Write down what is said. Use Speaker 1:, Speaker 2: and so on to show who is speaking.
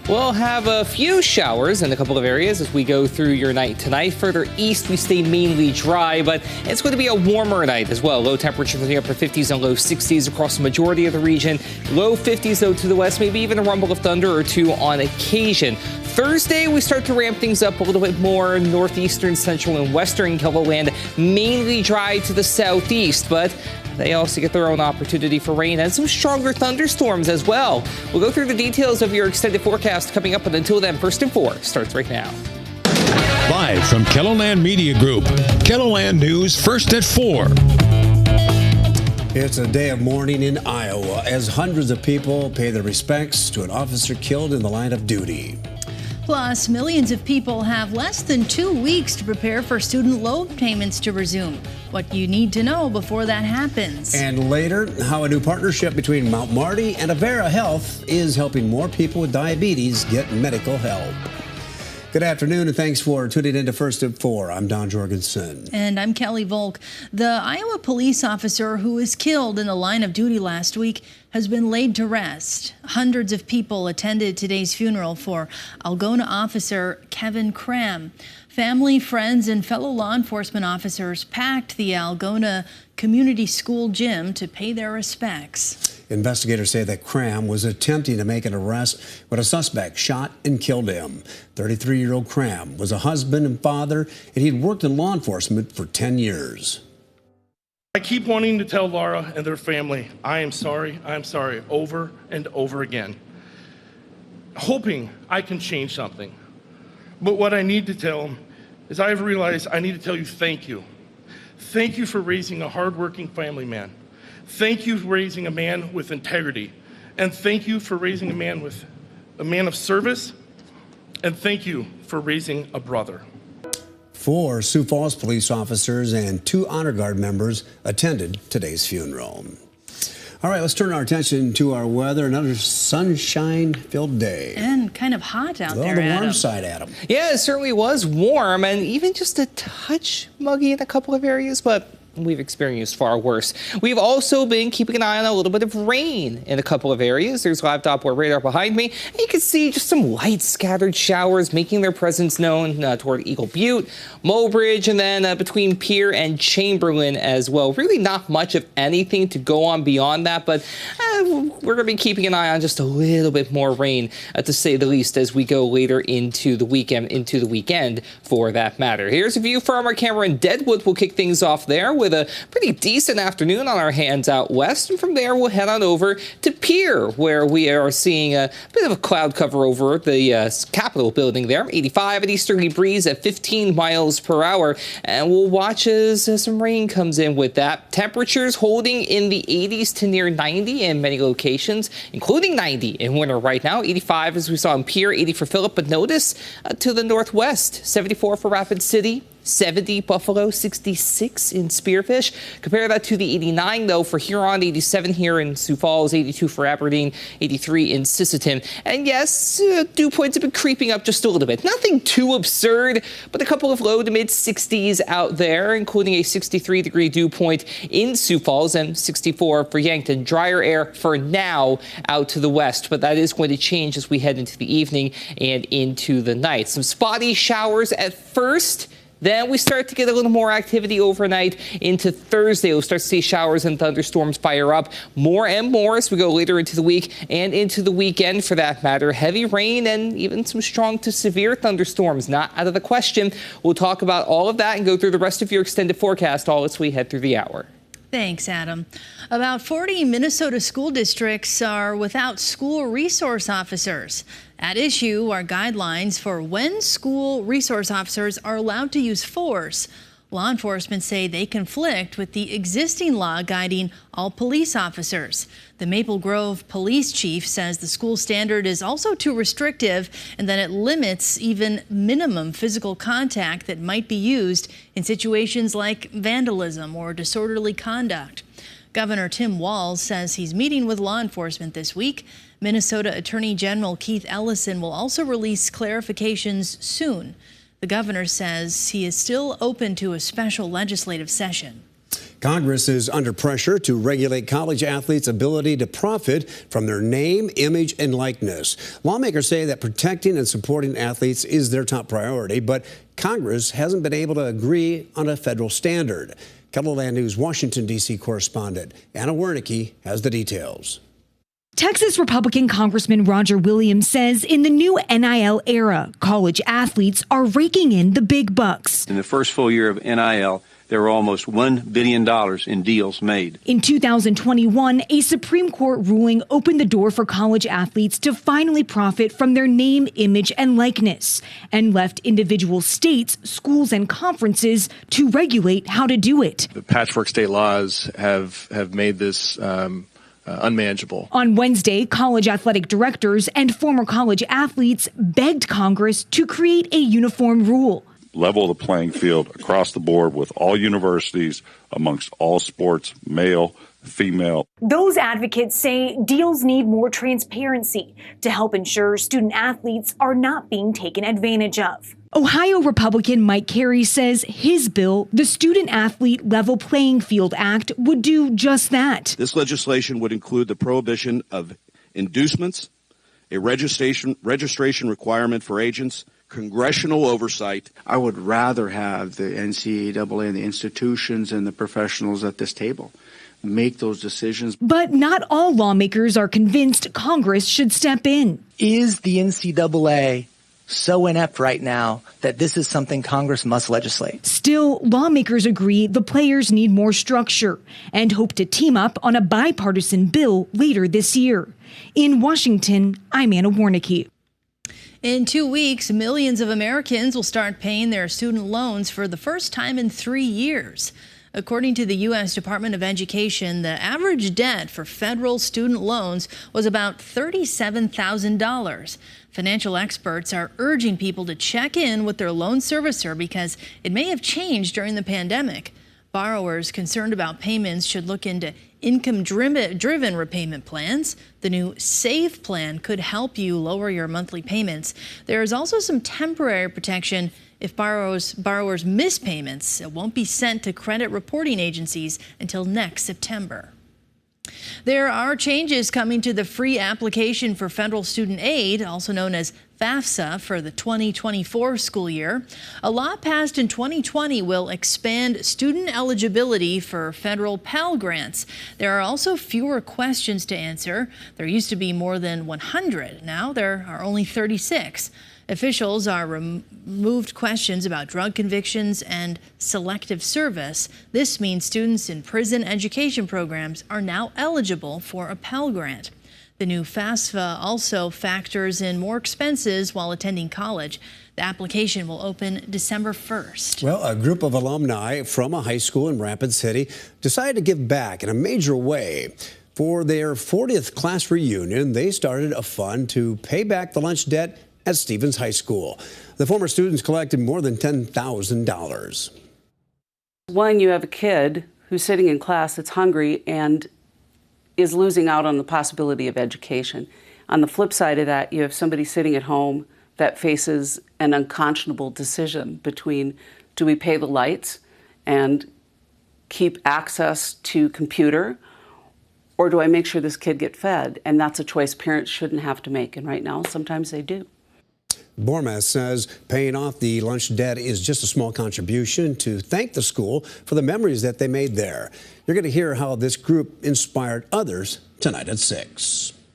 Speaker 1: We'll have a few showers in a couple of areas as we go through your night tonight. Further east, we stay mainly dry, but it's going to be a warmer night as well. Low temperatures in the upper 50s and low 60s across the majority of the region. Low 50s, though, to the west, maybe even a rumble of thunder or two on occasion. Thursday, we start to ramp things up a little bit more. Northeastern, central, and western KELOLAND mainly dry to the southeast, but they also get their own opportunity for rain and some stronger thunderstorms as well. We'll go through the details of your extended forecast coming up, but until then, First and 4 starts right now.
Speaker 2: Live from KELOLAND Media Group, KELOLAND News First at 4.
Speaker 3: It's a day of mourning in Iowa as hundreds of people pay their respects to an officer killed in the line of duty.
Speaker 4: Plus, millions of people have less than 2 weeks to prepare for student loan payments to resume. What you need to know before that happens.
Speaker 3: And later, how a new partnership between Mount Marty and Avera Health is helping more people with diabetes get medical help. Good afternoon, and thanks for tuning in to First at 4. I'm Don Jorgensen.
Speaker 4: And I'm Kelly Volk. The Iowa police officer who was killed in the line of duty last week has been laid to rest. Hundreds of people attended today's funeral for Algona officer Kevin Cram. Family, friends, and fellow law enforcement officers packed the Algona Community School gym to pay their respects.
Speaker 3: Investigators say that Cram was attempting to make an arrest when a suspect shot and killed him. 33-year-old Cram was a husband and father, and he'd worked in law enforcement for 10 years.
Speaker 5: I keep wanting to tell Laura and their family, I am sorry, over and over again, hoping I can change something. But what I need to tell them is I've realized I need to tell you thank you. Thank you for raising a hardworking family man. Thank you for raising a man with integrity. And thank you for raising a man of service. And thank you for raising a brother.
Speaker 3: 4 Sioux Falls police officers and 2 Honor Guard members attended today's funeral. All right, let's turn our attention to our weather. Another sunshine-filled day.
Speaker 4: And kind of hot out there,
Speaker 3: the
Speaker 4: Adam.
Speaker 3: warm side, Adam.
Speaker 1: Yeah, it certainly was warm and even just a touch muggy in a couple of areas, but we've experienced far worse. We've also been keeping an eye on a little bit of rain in a couple of areas. There's live Doppler radar behind me, and you can see just some light scattered showers making their presence known toward Eagle Butte, Mobridge, and then between Pierre and Chamberlain as well. Really not much of anything to go on beyond that, but we're going to be keeping an eye on just a little bit more rain, to say the least, as we go later into the weekend for that matter. Here's a view from our camera in Deadwood. We'll kick things off there with a pretty decent afternoon on our hands out west, and from there we'll head on over to Pierre, where we are seeing a bit of a cloud cover over the Capitol building there. 85, an easterly breeze at 15 miles per hour, and we'll watch as some rain comes in with that. Temperatures holding in the 80s to near 90 in many locations, including 90 in winter right now. 85 as we saw in Pierre, 80 for Phillip, but notice to the northwest, 74 for Rapid City, 70 Buffalo, 66 in Spearfish. Compare that to the 89, though, for Huron, 87 here in Sioux Falls, 82 for Aberdeen, 83 in Sisseton. And yes, dew points have been creeping up just a little bit. Nothing too absurd, but a couple of low to mid 60s out there, including a 63-degree dew point in Sioux Falls and 64 for Yankton. Drier air for now out to the west, but that is going to change as we head into the evening and into the night. Some spotty showers at first. Then we start to get a little more activity overnight into Thursday. We'll start to see showers and thunderstorms fire up more and more as we go later into the week and into the weekend for that matter. Heavy rain and even some strong to severe thunderstorms not out of the question. We'll talk about all of that and go through the rest of your extended forecast all as we head through the hour.
Speaker 4: Thanks, Adam. About 40 Minnesota school districts are without school resource officers. At issue are guidelines for when school resource officers are allowed to use force. Law enforcement say they conflict with the existing law guiding all police officers. The Maple Grove police chief says the school standard is also too restrictive and that it limits even minimum physical contact that might be used in situations like vandalism or disorderly conduct. Governor Tim Walz says he's meeting with law enforcement this week. Minnesota Attorney General Keith Ellison will also release clarifications soon. The governor says he is still open to a special legislative session.
Speaker 3: Congress is under pressure to regulate college athletes' ability to profit from their name, image, and likeness. Lawmakers say that protecting and supporting athletes is their top priority, but Congress hasn't been able to agree on a federal standard. KELOLAND News Washington, D.C. correspondent Anna Wernicke has the details.
Speaker 6: Texas Republican Congressman Roger Williams says in the new NIL era, college athletes are raking in the big bucks.
Speaker 7: In the first full year of NIL, there were almost $1 billion in deals made.
Speaker 6: In 2021, a Supreme Court ruling opened the door for college athletes to finally profit from their name, image, and likeness, and left individual states, schools, and conferences to regulate how to do it.
Speaker 8: The patchwork state laws have made this unmanageable.
Speaker 6: On Wednesday, college athletic directors and former college athletes begged Congress to create a uniform rule.
Speaker 9: Level the playing field across the board with all universities amongst all sports, male, female.
Speaker 10: Those advocates say deals need more transparency to help ensure student athletes are not being taken advantage of.
Speaker 6: Ohio Republican Mike Carey says his bill, the Student Athlete Level Playing Field Act, would do just that.
Speaker 11: This legislation would include the prohibition of inducements, a registration requirement for agents, congressional oversight.
Speaker 12: I would rather have the NCAA and the institutions and the professionals at this table make those decisions.
Speaker 6: But not all lawmakers are convinced Congress should step in.
Speaker 13: Is the NCAA so inept right now that this is something Congress must legislate?
Speaker 6: Still, lawmakers agree the players need more structure and hope to team up on a bipartisan bill later this year. In Washington, I'm Anna Wernicke.
Speaker 4: In 2 weeks, millions of Americans will start paying their student loans for the first time in 3 years. According to the U.S. Department of Education, the average debt for federal student loans was about $37,000. Financial experts are urging people to check in with their loan servicer because it may have changed during the pandemic. Borrowers concerned about payments should look into income-driven repayment plans. The new SAVE plan could help you lower your monthly payments. There is also some temporary protection if borrowers miss payments. It won't be sent to credit reporting agencies until next September. There are changes coming to the free application for federal student aid, also known as FAFSA, for the 2024 school year. A law passed in 2020 will expand student eligibility for federal Pell Grants. There are also fewer questions to answer. There used to be more than 100. Now there are only 36. Officials are removed questions about drug convictions and selective service. This means students in prison education programs are now eligible for a Pell Grant. The new FAFSA also factors in more expenses while attending college. The application will open December 1st.
Speaker 3: Well, a group of alumni from a high school in Rapid City decided to give back in a major way. For their 40th class reunion, they started a fund to pay back the lunch debt at Stevens High School. The former students collected more than $10,000.
Speaker 14: One, you have a kid who's sitting in class that's hungry and is losing out on the possibility of education. On the flip side of that, you have somebody sitting at home that faces an unconscionable decision between, do we pay the lights and keep access to computer, or do I make sure this kid gets fed? And that's a choice parents shouldn't have to make, and right now sometimes they do.
Speaker 3: Bormas says paying off the lunch debt is just a small contribution to thank the school for the memories that they made there. You're going to hear how this group inspired others tonight at 6.